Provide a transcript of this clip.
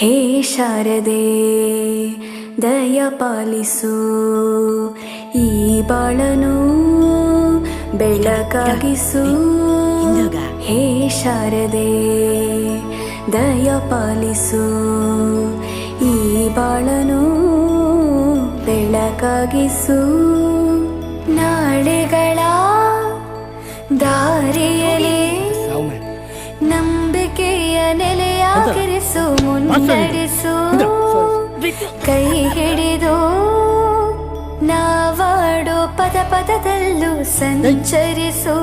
ಹೇ ಶಾರದೆ ದಯ ಪಾಲಿಸು, ಈ ಬಾಳನು ಬೆಳಕಾಗಿಸು. ಹೇ ಶಾರದೆ ದಯ ಪಾಲಿಸು, ಈ ಬಾಳನು ಬೆಳಕಾಗಿಸು. ನಾಳೆಗಳ ದಾರಿಯಲ್ಲಿ ನಂಬಿಕೆಯ ನೆಲೆಯಾಗಿರಿಸು, ಮುನ್ನಡೆಸು. ಕೈ ಹಿಡಿದು ನಾವಾಡೋ ಪದ ಪದದಲ್ಲೂ ಸಂಚರಿಸು.